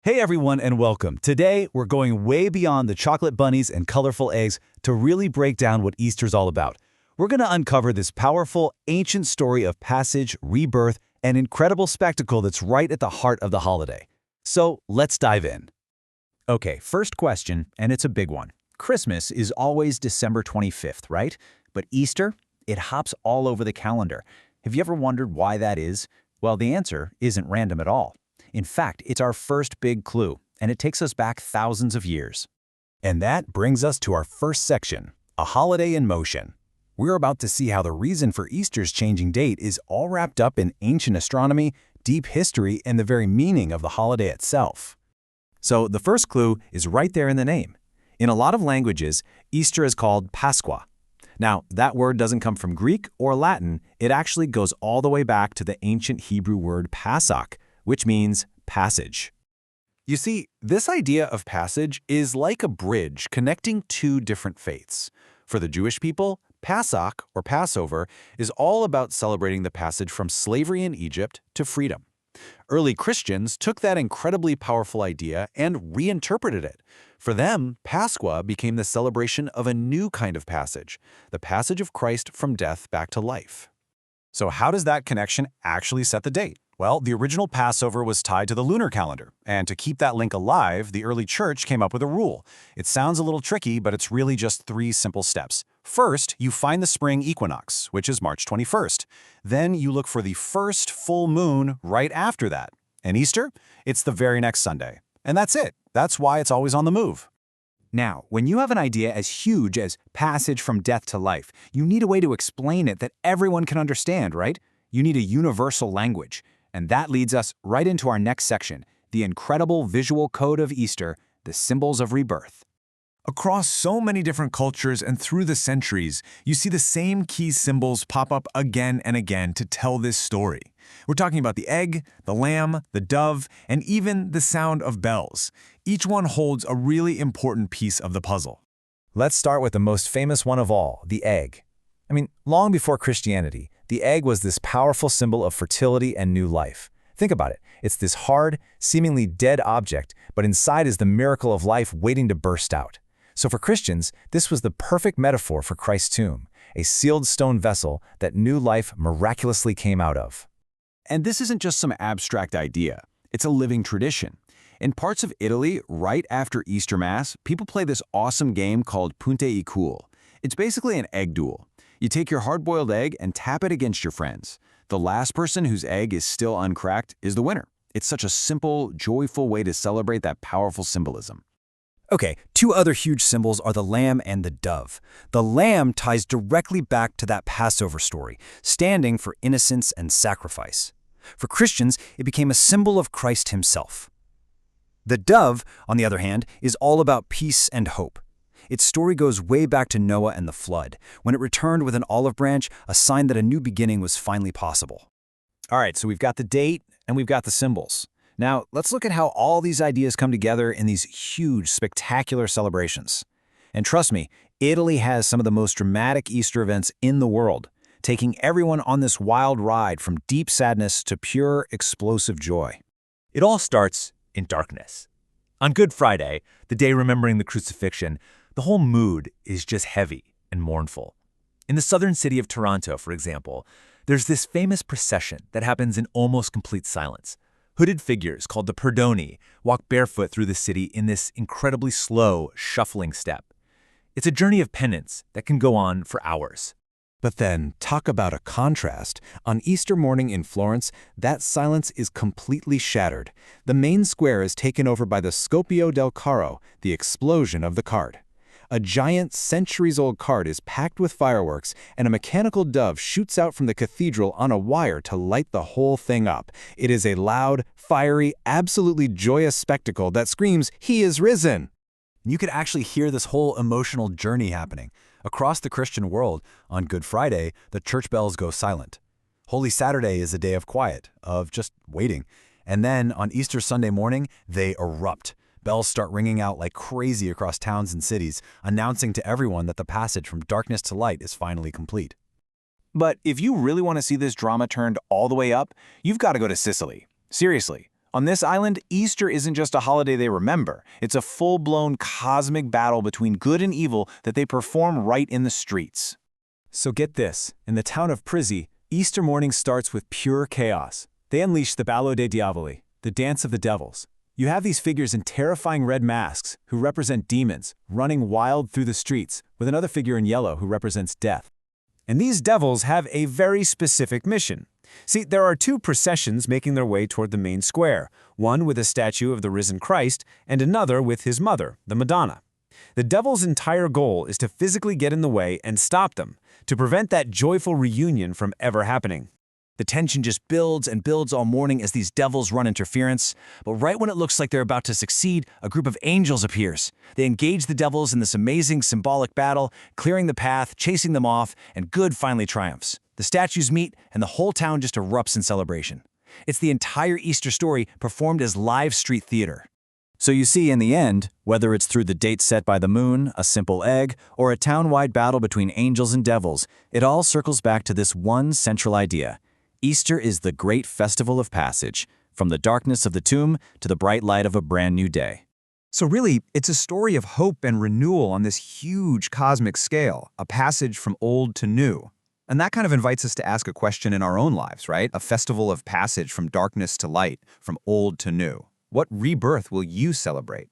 Hey everyone and welcome. Today, we're going way beyond the chocolate bunnies and colorful eggs to really break down what Easter's all about. We're going to uncover this powerful, ancient story of passage, rebirth, and incredible spectacle that's right at the heart of the holiday. So, let's dive in. Okay, first question, and it's a big one. Christmas is always December 25th, right? But Easter, it hops all over the calendar. Have you ever wondered why that is? Well, the answer isn't random at all. In fact, it's our first big clue, and it takes us back thousands of years. And that brings us to our first section, a holiday in motion. We're about to see how the reason for Easter's changing date is all wrapped up in ancient astronomy, deep history, and the very meaning of the holiday itself. So the first clue is right there in the name. In a lot of languages, Easter is called pasqua. Now, that word doesn't come from Greek or Latin. It actually goes all the way back to the ancient Hebrew word pasach, which means passage. You see, this idea of passage is like a bridge connecting two different faiths. For the Jewish people, Pasach, or Passover, is all about celebrating the passage from slavery in Egypt to freedom. Early Christians took that incredibly powerful idea and reinterpreted it. For them, Pasqua became the celebration of a new kind of passage, the passage of Christ from death back to life. So how does that connection actually set the date? Well, the original Passover was tied to the lunar calendar, and to keep that link alive, the early church came up with a rule. It sounds a little tricky, but it's really just 3 simple steps. First, you find the spring equinox, which is March 21st. Then you look for the first full moon right after that. And Easter? It's the very next Sunday. And that's it. That's why it's always on the move. Now, when you have an idea as huge as passage from death to life, you need a way to explain it that everyone can understand, right? You need a universal language. And that leads us right into our next section, the incredible visual code of Easter, the symbols of rebirth. Across so many different cultures and through the centuries, you see the same key symbols pop up again and again to tell this story. We're talking about the egg, the lamb, the dove, and even the sound of bells. Each one holds a really important piece of the puzzle. Let's start with the most famous one of all, the egg. Long before Christianity, the egg was this powerful symbol of fertility and new life. Think about it. It's this hard, seemingly dead object, but inside is the miracle of life waiting to burst out. So for Christians, this was the perfect metaphor for Christ's tomb, a sealed stone vessel that new life miraculously came out of. And this isn't just some abstract idea. It's a living tradition. In parts of Italy, right after Easter Mass, people play this awesome game called Punte e Cool. It's basically an egg duel. You take your hard-boiled egg and tap it against your friends. The last person whose egg is still uncracked is the winner. It's such a simple, joyful way to celebrate that powerful symbolism. Okay, 2 other huge symbols are the lamb and the dove. The lamb ties directly back to that Passover story, standing for innocence and sacrifice. For Christians, it became a symbol of Christ himself. The dove, on the other hand, is all about peace and hope. Its story goes way back to Noah and the flood, when it returned with an olive branch, a sign that a new beginning was finally possible. All right, so we've got the date and we've got the symbols. Now, let's look at how all these ideas come together in these huge, spectacular celebrations. And trust me, Italy has some of the most dramatic Easter events in the world, taking everyone on this wild ride from deep sadness to pure, explosive joy. It all starts in darkness. On Good Friday, the day remembering the crucifixion, the whole mood is just heavy and mournful. In the southern city of Toronto, for example, there's this famous procession that happens in almost complete silence. Hooded figures called the Perdoni walk barefoot through the city in this incredibly slow, shuffling step. It's a journey of penance that can go on for hours. But then, talk about a contrast. On Easter morning in Florence, that silence is completely shattered. The main square is taken over by the Scoppio del Carro, the explosion of the cart. A giant, centuries-old cart is packed with fireworks, and a mechanical dove shoots out from the cathedral on a wire to light the whole thing up. It is a loud, fiery, absolutely joyous spectacle that screams, "He is risen!" You could actually hear this whole emotional journey happening. Across the Christian world, on Good Friday, the church bells go silent. Holy Saturday is a day of quiet, of just waiting. And then, on Easter Sunday morning, they erupt. Bells start ringing out like crazy across towns and cities, announcing to everyone that the passage from darkness to light is finally complete. But if you really want to see this drama turned all the way up, you've got to go to Sicily. Seriously, On this island, Easter isn't just a holiday they remember. It's a full-blown cosmic battle between good and evil that they perform right in the streets. So get this, in the town of Prizzi, Easter morning starts with pure chaos. They unleash the Ballo dei Diavoli, the dance of the devils. You have these figures in terrifying red masks who represent demons, running wild through the streets, with another figure in yellow who represents death. And these devils have a very specific mission. See, there are two processions making their way toward the main square, one with a statue of the risen Christ and another with his mother, the Madonna. The devil's entire goal is to physically get in the way and stop them, to prevent that joyful reunion from ever happening. The tension just builds and builds all morning as these devils run interference, but right when it looks like they're about to succeed, a group of angels appears. They engage the devils in this amazing symbolic battle, clearing the path, chasing them off, and good finally triumphs. The statues meet, and the whole town just erupts in celebration. It's the entire Easter story performed as live street theater. So you see, in the end, whether it's through the date set by the moon, a simple egg, or a town-wide battle between angels and devils, it all circles back to this one central idea. Easter is the great festival of passage, from the darkness of the tomb to the bright light of a brand new day. So really, it's a story of hope and renewal on this huge cosmic scale, a passage from old to new. And that kind of invites us to ask a question in our own lives, right? A festival of passage from darkness to light, from old to new. What rebirth will you celebrate?